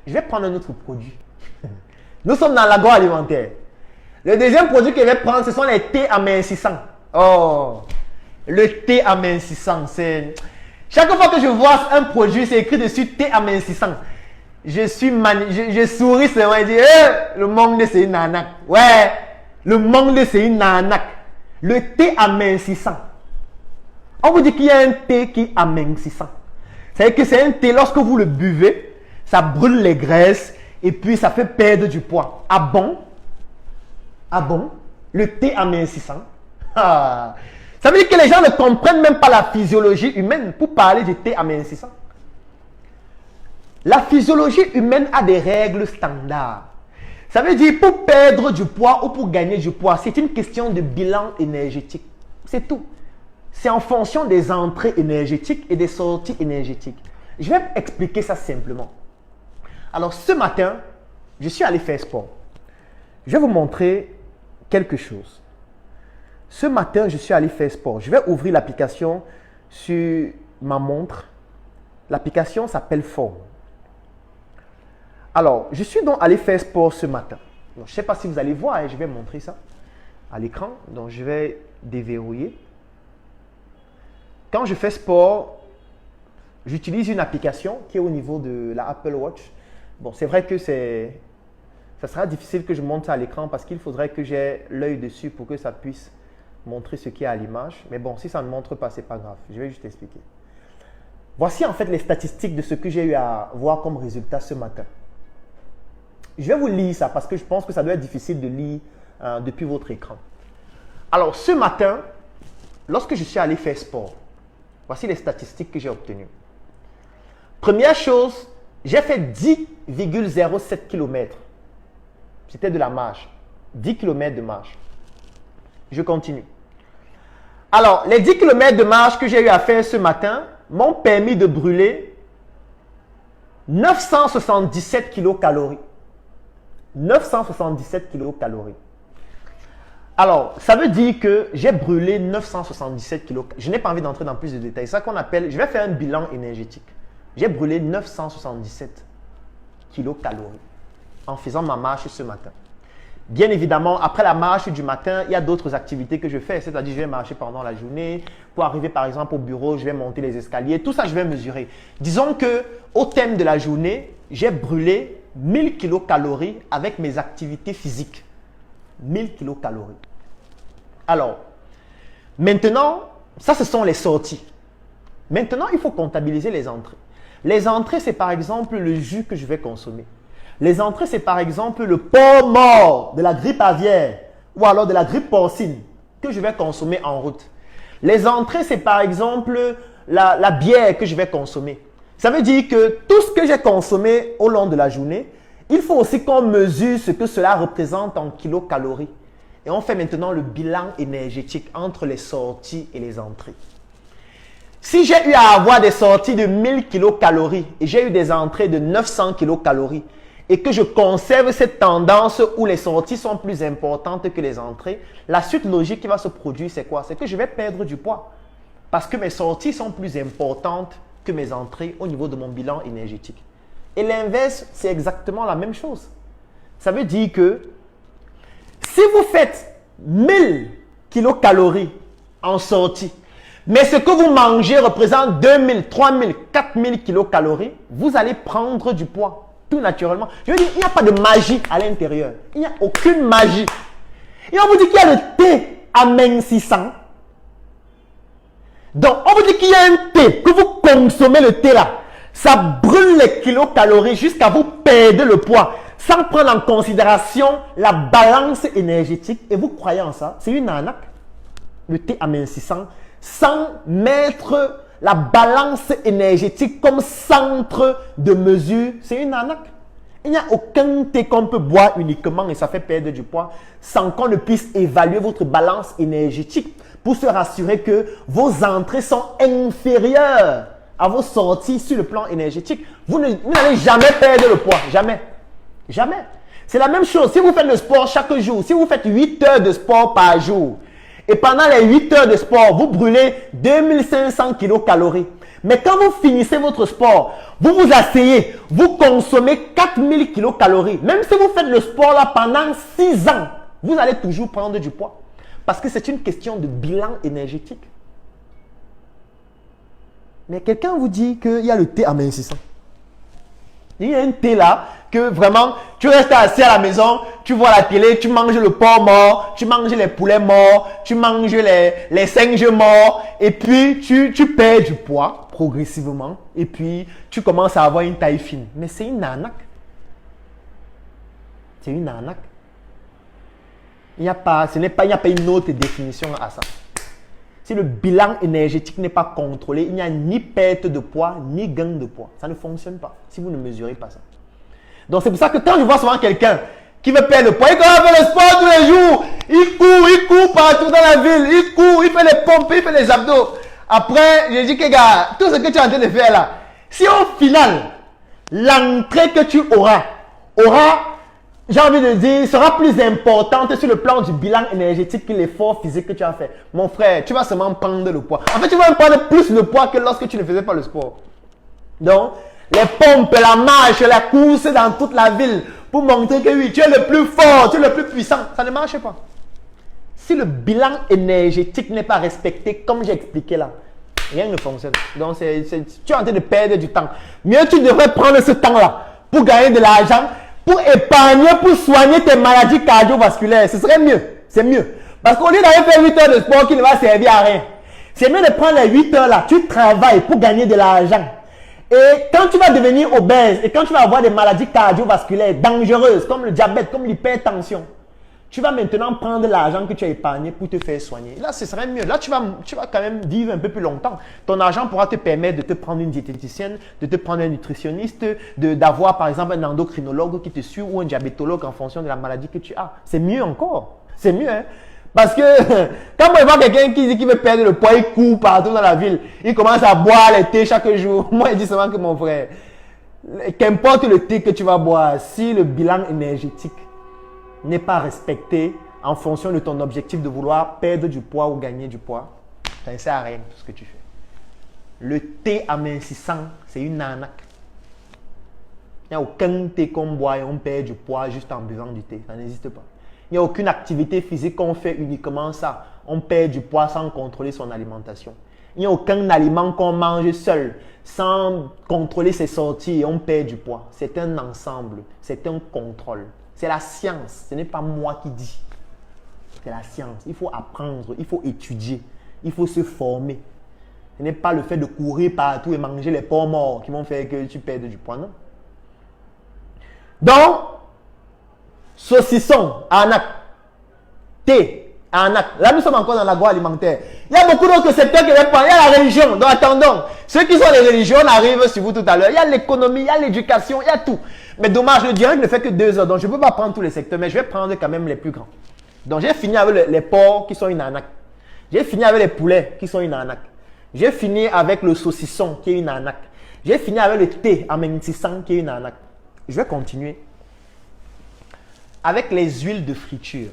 je vais prendre un autre produit. Nous sommes dans l'agroalimentaire. Le deuxième produit que je vais prendre, ce sont les thés amincissants. Oh, le thé amincissant, c'est... Chaque fois que je vois un produit, c'est écrit dessus thé amincissant. Je souris seulement et je dis, le monde c'est une arnaque. Ouais, le monde c'est une arnaque. Le thé amincissant. On vous dit qu'il y a un thé qui est amincissant. C'est-à-dire que c'est un thé, lorsque vous le buvez, ça brûle les graisses et puis ça fait perdre du poids. Ah bon? Ah bon? Le thé amincissant? Ah. Ça veut dire que les gens ne comprennent même pas la physiologie humaine pour parler du thé amincissant. La physiologie humaine a des règles standards. Ça veut dire pour perdre du poids ou pour gagner du poids, c'est une question de bilan énergétique. C'est tout. C'est en fonction des entrées énergétiques et des sorties énergétiques. Je vais expliquer ça simplement. Alors ce matin, je suis allé faire sport. Je vais vous montrer quelque chose. Ce matin, je suis allé faire sport. Je vais ouvrir l'application sur ma montre. L'application s'appelle Form. Alors, je suis donc allé faire sport ce matin. Donc, je ne sais pas si vous allez voir, je vais montrer ça à l'écran. Donc, je vais déverrouiller. Quand je fais sport, j'utilise une application qui est au niveau de la Apple Watch. Bon, c'est vrai que ça sera difficile que je monte ça à l'écran parce qu'il faudrait que j'ai l'œil dessus pour que ça puisse montrer ce qu'il y a à l'image. Mais bon, si ça ne montre pas, ce n'est pas grave. Je vais juste expliquer. Voici en fait les statistiques de ce que j'ai eu à voir comme résultat ce matin. Je vais vous lire ça parce que je pense que ça doit être difficile de lire depuis votre écran. Alors, ce matin, lorsque je suis allé faire sport, voici les statistiques que j'ai obtenues. Première chose, j'ai fait 10,07 km. C'était de la marche. 10 km de marche. Je continue. Alors, les 10 km de marche que j'ai eu à faire ce matin m'ont permis de brûler 977 kilocalories. 977 kilocalories. Alors, ça veut dire que j'ai brûlé 977 kilocalories. Je n'ai pas envie d'entrer dans plus de détails. C'est ça qu'on appelle, je vais faire un bilan énergétique. J'ai brûlé 977 kilocalories en faisant ma marche ce matin. Bien évidemment, après la marche du matin, il y a d'autres activités que je fais. C'est-à-dire, je vais marcher pendant la journée. Pour arriver, par exemple, au bureau, je vais monter les escaliers. Tout ça, je vais mesurer. Disons qu'au thème de la journée, j'ai brûlé 1000 kilocalories avec mes activités physiques. 1000 kilocalories. Alors, maintenant, ça, ce sont les sorties. Maintenant, il faut comptabiliser les entrées. Les entrées, c'est par exemple le jus que je vais consommer. Les entrées, c'est par exemple le porc mort de la grippe aviaire ou alors de la grippe porcine que je vais consommer en route. Les entrées, c'est par exemple la bière que je vais consommer. Ça veut dire que tout ce que j'ai consommé au long de la journée, il faut aussi qu'on mesure ce que cela représente en kilocalories. Et on fait maintenant le bilan énergétique entre les sorties et les entrées. Si j'ai eu à avoir des sorties de 1000 kilocalories et j'ai eu des entrées de 900 kilocalories, et que je conserve cette tendance où les sorties sont plus importantes que les entrées, la suite logique qui va se produire, c'est quoi? C'est que je vais perdre du poids. Parce que mes sorties sont plus importantes que mes entrées au niveau de mon bilan énergétique. Et l'inverse, c'est exactement la même chose. Ça veut dire que si vous faites 1000 kilocalories en sortie, mais ce que vous mangez représente 2000, 3000, 4000 kilocalories, vous allez prendre du poids. Tout naturellement. Je veux dire, il n'y a pas de magie à l'intérieur. Il n'y a aucune magie. Et on vous dit qu'il y a le thé amincissant. Donc, on vous dit qu'il y a un thé, que vous consommez le thé là. Ça brûle les kilocalories jusqu'à vous perdre le poids. Sans prendre en considération la balance énergétique. Et vous croyez en ça? C'est une arnaque. Le thé amincissant. Sans mettre la balance énergétique comme centre de mesure, c'est une arnaque. Il n'y a aucun thé qu'on peut boire uniquement et ça fait perdre du poids sans qu'on ne puisse évaluer votre balance énergétique pour se rassurer que vos entrées sont inférieures à vos sorties sur le plan énergétique. Vous n'allez jamais perdre le poids. Jamais. Jamais. C'est la même chose. Si vous faites le sport chaque jour, si vous faites 8 heures de sport par jour, et pendant les 8 heures de sport, vous brûlez 2500 kilocalories. Mais quand vous finissez votre sport, vous vous asseyez, vous consommez 4000 kilocalories. Même si vous faites le sport là pendant 6 ans, vous allez toujours prendre du poids. Parce que c'est une question de bilan énergétique. Mais quelqu'un vous dit qu'il y a le thé amincissant. Il y a un thé là que vraiment, tu restes assis à la maison, tu vois la télé, tu manges le porc mort, tu manges les poulets morts, tu manges les singes morts, et puis tu perds du poids progressivement, et puis tu commences à avoir une taille fine. Mais c'est une arnaque. C'est une arnaque. Il n'y a pas une autre définition à ça. Si le bilan énergétique n'est pas contrôlé, il n'y a ni perte de poids, ni gain de poids. Ça ne fonctionne pas si vous ne mesurez pas ça. Donc c'est pour ça que quand je vois souvent quelqu'un qui veut perdre le poids, il commence à faire le sport tous les jours, il court partout dans la ville, il court, il fait les pompes, il fait les abdos. Après, je dis que gars, tout ce que tu es en train de faire là, si au final, l'entrée que tu auras, j'ai envie de dire, sera plus importante sur le plan du bilan énergétique que l'effort physique que tu as fait. Mon frère, tu vas seulement prendre le poids. En fait, tu vas prendre plus de poids que lorsque tu ne faisais pas le sport. Donc, les pompes, la marche, la course dans toute la ville pour montrer que oui, tu es le plus fort, tu es le plus puissant. Ça ne marche pas. Si le bilan énergétique n'est pas respecté, comme j'ai expliqué là, rien ne fonctionne. Donc, tu es en train de perdre du temps. Mieux, tu devrais prendre ce temps-là pour gagner de l'argent, pour épargner, pour soigner tes maladies cardiovasculaires. Ce serait mieux. C'est mieux. Parce qu'au lieu d'aller faire 8 heures de sport qui ne va servir à rien, c'est mieux de prendre les 8 heures là. Tu travailles pour gagner de l'argent. Et quand tu vas devenir obèse et quand tu vas avoir des maladies cardiovasculaires dangereuses comme le diabète, comme l'hypertension, tu vas maintenant prendre l'argent que tu as épargné pour te faire soigner. Là, ce serait mieux. Là, tu vas quand même vivre un peu plus longtemps. Ton argent pourra te permettre de te prendre une diététicienne, de te prendre un nutritionniste, d'avoir par exemple un endocrinologue qui te suit ou un diabétologue en fonction de la maladie que tu as. C'est mieux encore. C'est mieux, hein? Parce que quand moi je vois quelqu'un qui dit qu'il veut perdre le poids, il court partout dans la ville, il commence à boire le thé chaque jour. Moi, je dis seulement que mon frère, qu'importe le thé que tu vas boire, si le bilan énergétique n'est pas respecté en fonction de ton objectif de vouloir perdre du poids ou gagner du poids, ça ne sert à rien tout ce que tu fais. Le thé amincissant, c'est une arnaque. Il n'y a aucun thé qu'on boit et on perd du poids juste en buvant du thé. Ça n'existe pas. Il n'y a aucune activité physique qu'on fait uniquement ça. On perd du poids sans contrôler son alimentation. Il n'y a aucun aliment qu'on mange seul sans contrôler ses sorties et on perd du poids. C'est un ensemble, c'est un contrôle. C'est la science, ce n'est pas moi qui dis. C'est la science. Il faut apprendre, il faut étudier, il faut se former. Ce n'est pas le fait de courir partout et manger les porcs morts qui vont faire que tu perdes du poids, non. Donc, saucisson, arnaque, thé, arnaque. Là, nous sommes encore dans l'agroalimentaire. Il y a beaucoup d'autres secteurs qui répondent. Il y a la religion. Donc, attendons. Ceux qui sont les religions, on arrive sur vous tout à l'heure. Il y a l'économie, il y a l'éducation, il y a tout. Mais dommage, le direct ne fait que 2 heures. Donc, je ne peux pas prendre tous les secteurs, mais je vais prendre quand même les plus grands. Donc, j'ai fini avec les porcs qui sont une arnaque. J'ai fini avec les poulets qui sont une arnaque. J'ai fini avec le saucisson qui est une arnaque. J'ai fini avec le thé amincissant qui est une arnaque. Je vais continuer avec les huiles de friture.